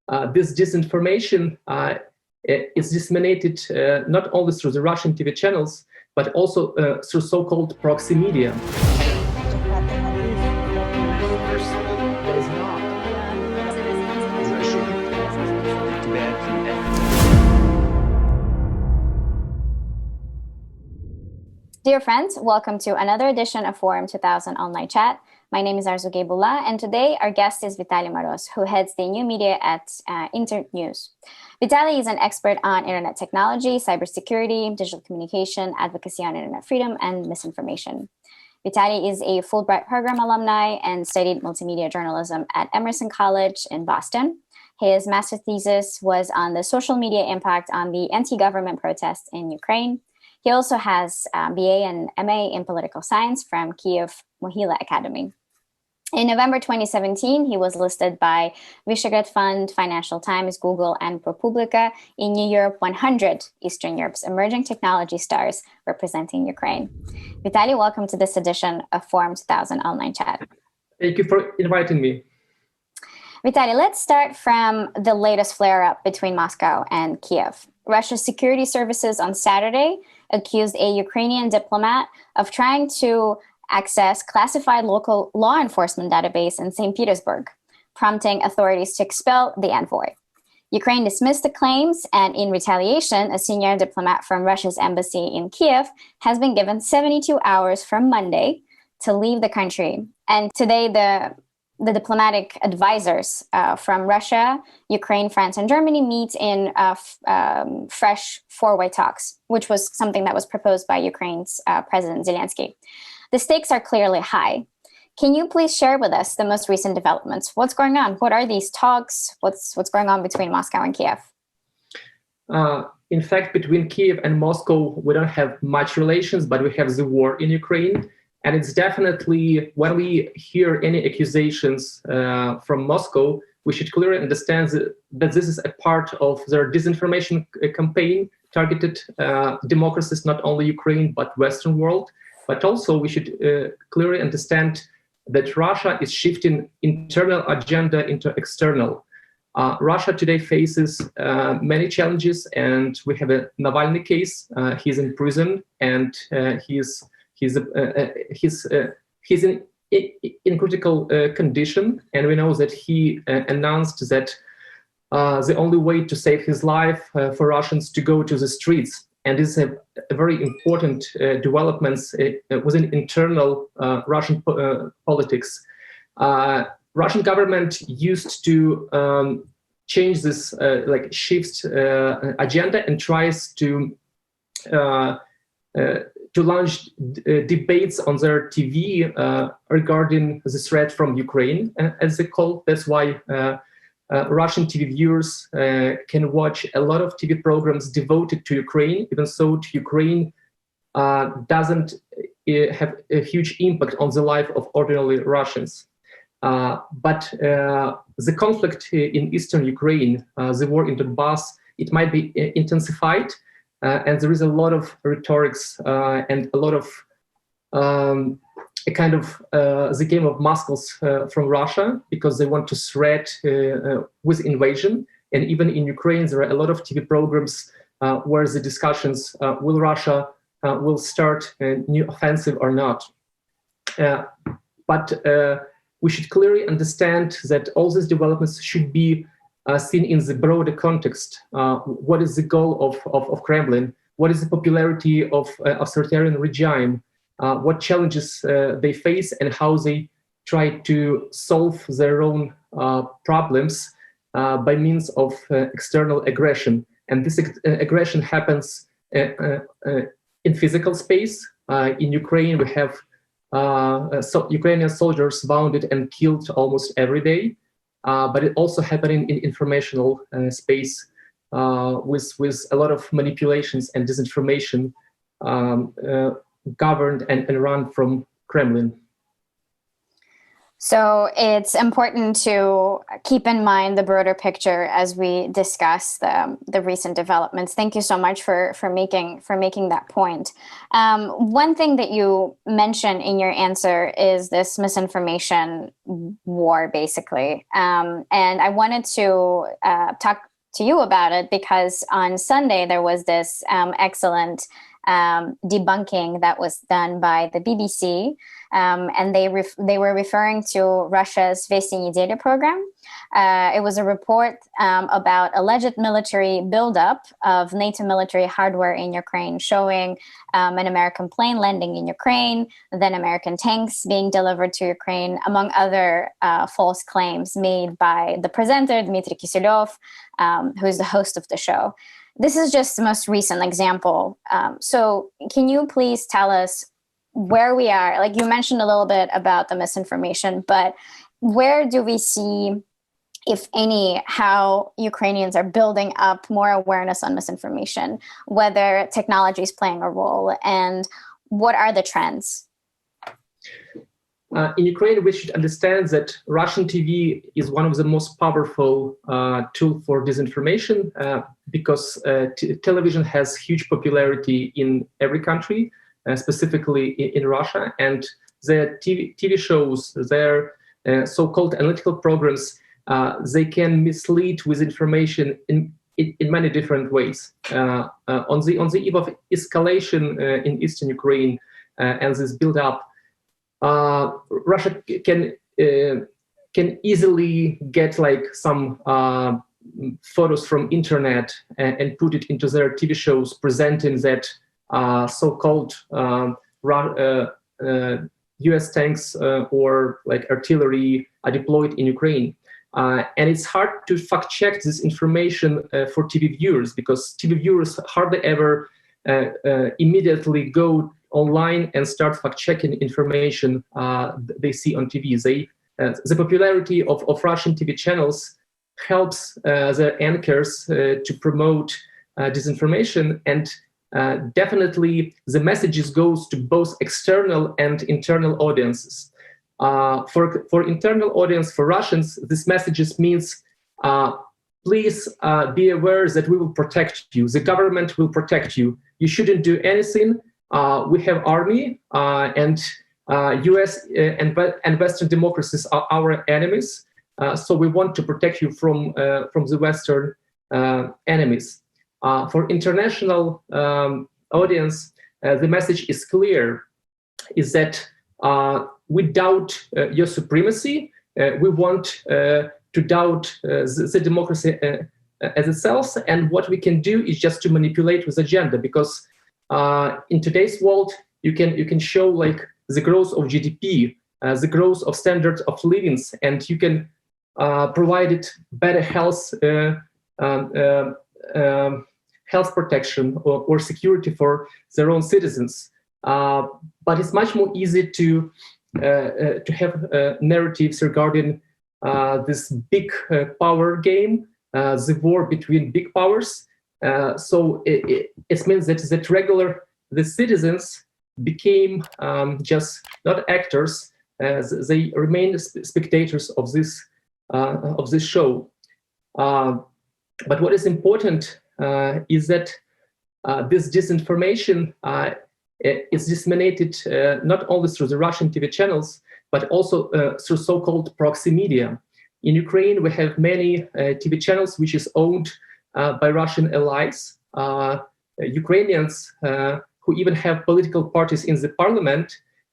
This disinformation is disseminated not only through the Russian TV channels, but also through so-called proxy media. Dear friends, welcome to another edition of Forum 2000 Online Chat. My name is Arzu Geybullah, and today our guest is Vitaliy Moroz, who heads the new media at Internews. Vitaliy is an expert on internet technology, cybersecurity, digital communication, advocacy on internet freedom, and misinformation. Vitaliy is a Fulbright program alumni and studied multimedia journalism at Emerson College in Boston. His master's thesis was on the social media impact on the anti-government protests in Ukraine. He also has BA and MA in political science from Kyiv Mohila Academy. In November 2017, he was listed by Visegrad Fund, Financial Times, Google, and ProPublica in New Europe 100, Eastern Europe's emerging technology stars representing Ukraine. Vitaliy, welcome to this edition of Forum 2000 Online Chat. Thank you for inviting me. Vitaliy, let's start from the latest flare-up between Moscow and Kyiv. Russia's security services on Saturday accused a Ukrainian diplomat of trying to access classified local law enforcement database in St. Petersburg, prompting authorities to expel the envoy. Ukraine dismissed the claims, and in retaliation, a senior diplomat from Russia's embassy in Kyiv has been given 72 hours from Monday to leave the country. And today, the diplomatic advisors from Russia, Ukraine, France, and Germany meet in fresh four-way talks, which was something that was proposed by Ukraine's President Zelensky. The stakes are clearly high. Can you please share with us the most recent developments? What's going on? What are these talks? What's going on between Moscow and Kyiv? In fact, between Kyiv and Moscow, we don't have much relations, but we have the war in Ukraine. And it's definitely, when we hear any accusations from Moscow, we should clearly understand that this is a part of their disinformation campaign targeted democracies, not only Ukraine, but Western world. But also we should clearly understand that Russia is shifting internal agenda into external. Russia today faces many challenges, and we have a Navalny case. He's in prison, and he's in critical condition, and we know that he announced that the only way to save his life for Russians to go to the streets. And this is a very important developments within internal Russian politics. Russian government used to change this, shifts agenda and tries to launch debates on their TV regarding the threat from Ukraine, as they call. That's why Russian TV viewers can watch a lot of TV programs devoted to Ukraine, even though Ukraine doesn't have a huge impact on the life of ordinary Russians. But the conflict in eastern Ukraine, the war in Donbass, it might be intensified. And there is a lot of rhetorics and a lot of the game of muscles from Russia, because they want to threat with invasion. And even in Ukraine, there are a lot of TV programs where the discussions, will Russia will start a new offensive or not? But we should clearly understand that all these developments should be seen in the broader context. What is the goal of Kremlin? What is the popularity of authoritarian regime? What challenges they face, and how they try to solve their own problems by means of external aggression. And this aggression happens in physical space. In Ukraine, we have Ukrainian soldiers wounded and killed almost every day. But it also happening in informational space with a lot of manipulations and disinformation governed and run from Kremlin. So it's important to keep in mind the broader picture as we discuss the recent developments. Thank you so much for making that point. One thing that you mentioned in your answer is this misinformation war, basically, and I wanted to talk to you about it because on Sunday there was this excellent debunking that was done by the BBC. And they were referring to Russia's Vesti Nedelya program. It was a report about alleged military buildup of NATO military hardware in Ukraine, showing an American plane landing in Ukraine, then American tanks being delivered to Ukraine, among other false claims made by the presenter, Dmitry Kiselyov, who is the host of the show. This is just the most recent example. So can you please tell us where we are? Like you mentioned a little bit about the misinformation, but where do we see, if any, how Ukrainians are building up more awareness on misinformation, whether technology is playing a role, and what are the trends? In Ukraine, we should understand that Russian TV is one of the most powerful tools for disinformation because television has huge popularity in every country, specifically in Russia, and the TV shows, their so-called analytical programs, they can mislead with information in many different ways. On the eve of escalation in eastern Ukraine and this build-up, Russia can easily get like some photos from internet and put it into their TV shows, presenting that so-called US tanks or like artillery are deployed in Ukraine. And it's hard to fact check this information for TV viewers because TV viewers hardly ever immediately go online and start fact checking information they see on TV. The popularity of Russian TV channels helps the anchors to promote disinformation, and definitely the messages goes to both external and internal audiences. For internal audience, for Russians, this messages means please be aware that we will protect you. The government will protect you. You shouldn't do anything. We have army and US and Western democracies are our enemies. So we want to protect you from the Western enemies. For international audience, the message is clear, is that we doubt your supremacy. We want to doubt the democracy as itself. And what we can do is just to manipulate with agenda, because in today's world, you can show like the growth of GDP, the growth of standards of living, and you can provide it better health protection or security for their own citizens. But it's much more easy to have narratives regarding this big power game, the war between big powers. So it means that the citizens became just not actors; they remain spectators of this show. But what is important is that this disinformation is disseminated not only through the Russian TV channels, but also through so-called proxy media. In Ukraine, we have many TV channels which is owned by Russian allies, Ukrainians who even have political parties in the parliament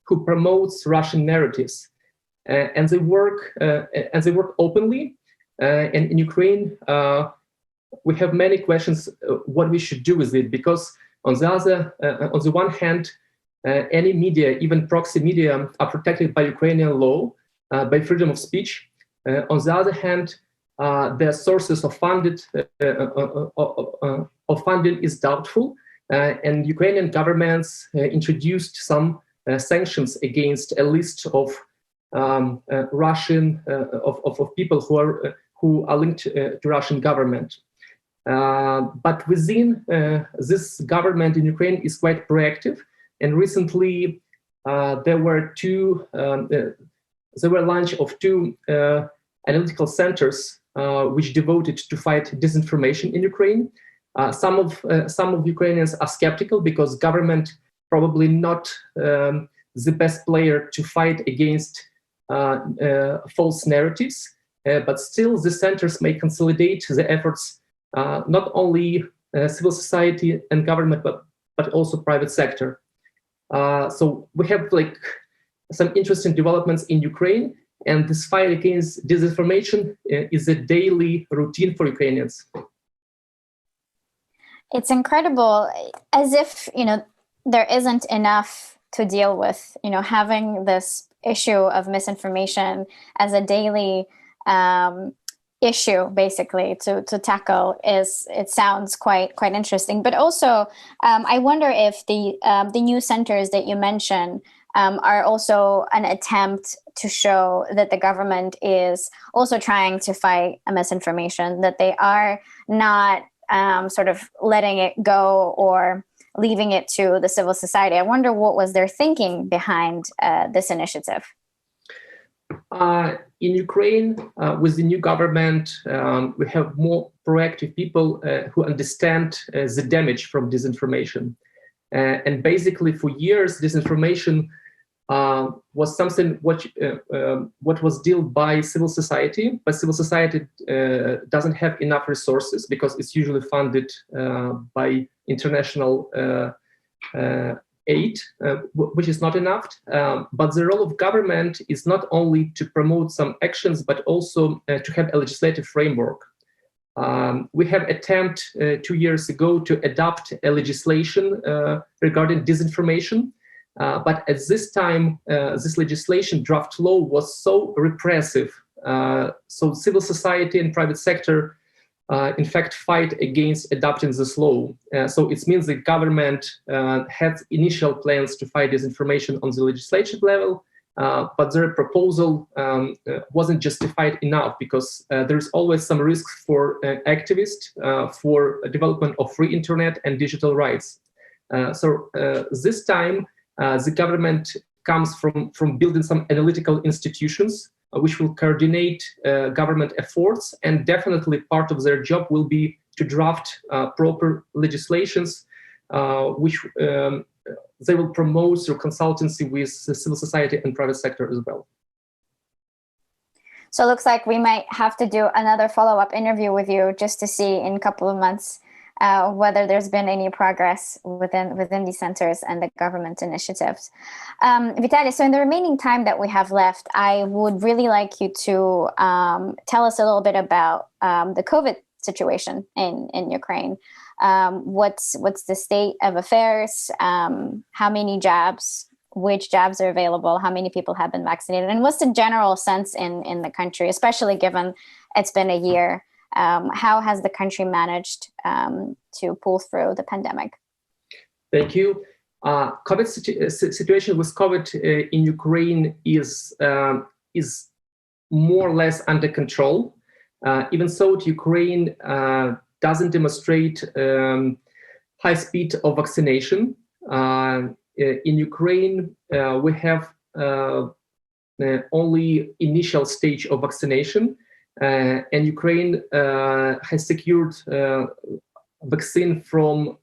who promotes Russian narratives, and they work openly. And in Ukraine, we have many questions what we should do with it, because on the one hand, any media, even proxy media, are protected by Ukrainian law, by freedom of speech. On the other hand, their sources of funding is doubtful, and Ukrainian governments introduced some sanctions against a list of Russian of people who are linked to Russian government. But within this government in Ukraine is quite proactive, and recently there were two there were launch of two analytical centers which devoted to fight disinformation in Ukraine. Some of Ukrainians are skeptical because government probably not the best player to fight against false narratives, but still the centers may consolidate the efforts, not only civil society and government, but also private sector. So we have like some interesting developments in Ukraine, and this fight against disinformation is a daily routine for Ukrainians. It's incredible, as if, there isn't enough to deal with, having this issue of misinformation as a daily issue, basically, to tackle. It sounds quite interesting. But also, I wonder if the new centers that you mentioned are also an attempt to show that the government is also trying to fight misinformation, that they are not sort of letting it go or leaving it to the civil society. I wonder what was their thinking behind this initiative. In Ukraine, with the new government, we have more proactive people who understand the damage from disinformation. And basically, for years, disinformation was something what was dealt by civil society, but civil society doesn't have enough resources because it's usually funded by international aid, which is not enough. But the role of government is not only to promote some actions, but also to have a legislative framework. We have attempt 2 years ago to adopt a legislation regarding disinformation. But at this time, this legislation draft law was so repressive. So civil society and private sector, in fact, fight against adopting this law. So it means the government had initial plans to fight disinformation on the legislative level, but their proposal wasn't justified enough because there is always some risk for activists for development of free internet and digital rights. So this time, the government comes from building some analytical institutions which will coordinate government efforts, and definitely part of their job will be to draft proper legislations which they will promote through consultancy with the civil society and private sector as well. So it looks like we might have to do another follow-up interview with you just to see in a couple of months whether there's been any progress within these centers and the government initiatives. Vitaliy, so in the remaining time that we have left, I would really like you to tell us a little bit about the COVID situation in Ukraine. What's the state of affairs? How many jabs? Which jabs are available? How many people have been vaccinated? And what's the general sense in the country, especially given it's been a year? How has the country managed to pull through the pandemic? Thank you. COVID situation with COVID in Ukraine is more or less under control. Even so, Ukraine doesn't demonstrate high speed of vaccination. In Ukraine, we have only initial stage of vaccination. And Ukraine has secured vaccine from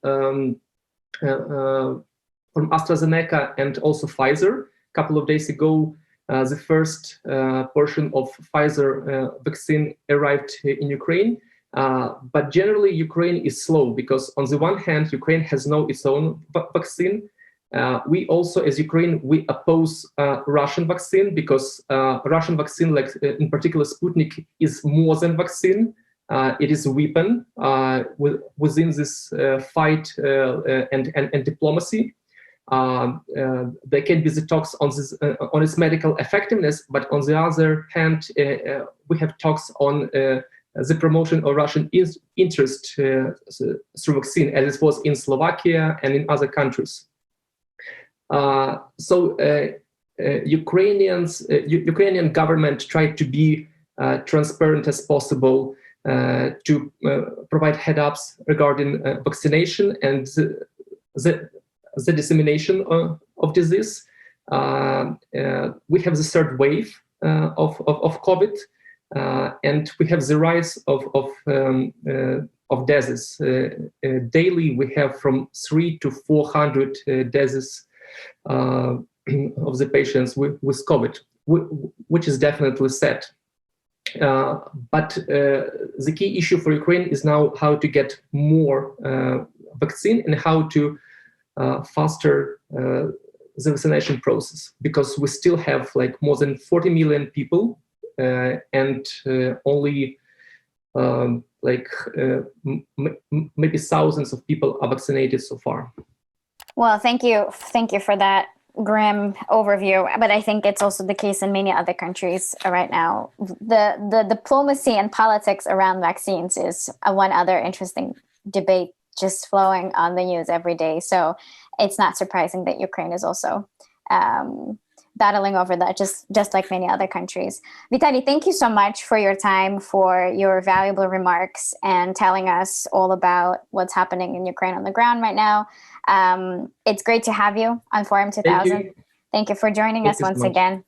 AstraZeneca and also Pfizer. A couple of days ago, the first portion of Pfizer vaccine arrived in Ukraine. But generally, Ukraine is slow because on the one hand, Ukraine has its own vaccine. We also, as Ukraine, we oppose Russian vaccine because Russian vaccine, like in particular Sputnik, is more than vaccine. It is a weapon within this fight and diplomacy. There can be the talks on its medical effectiveness, but on the other hand, we have talks on the promotion of Russian interest through vaccine, as it was in Slovakia and in other countries. Ukrainian government tried to be transparent as possible to provide head-ups regarding vaccination and the dissemination of disease. We have the third wave of COVID, and we have the rise of deaths. Daily, we have from 300 to 400 deaths of the patients with COVID, which is definitely sad. But the key issue for Ukraine is now how to get more vaccine and how to faster the vaccination process, because we still have like more than 40 million people and only maybe thousands of people are vaccinated so far. Well, thank you for that grim overview, but I think it's also the case in many other countries right now. The diplomacy and politics around vaccines is one other interesting debate just flowing on the news every day. So it's not surprising that Ukraine is also battling over that, just like many other countries. Vitaliy, thank you so much for your time, for your valuable remarks, and telling us all about what's happening in Ukraine on the ground right now. It's great to have you on Forum 2000. Thank you for joining us once again.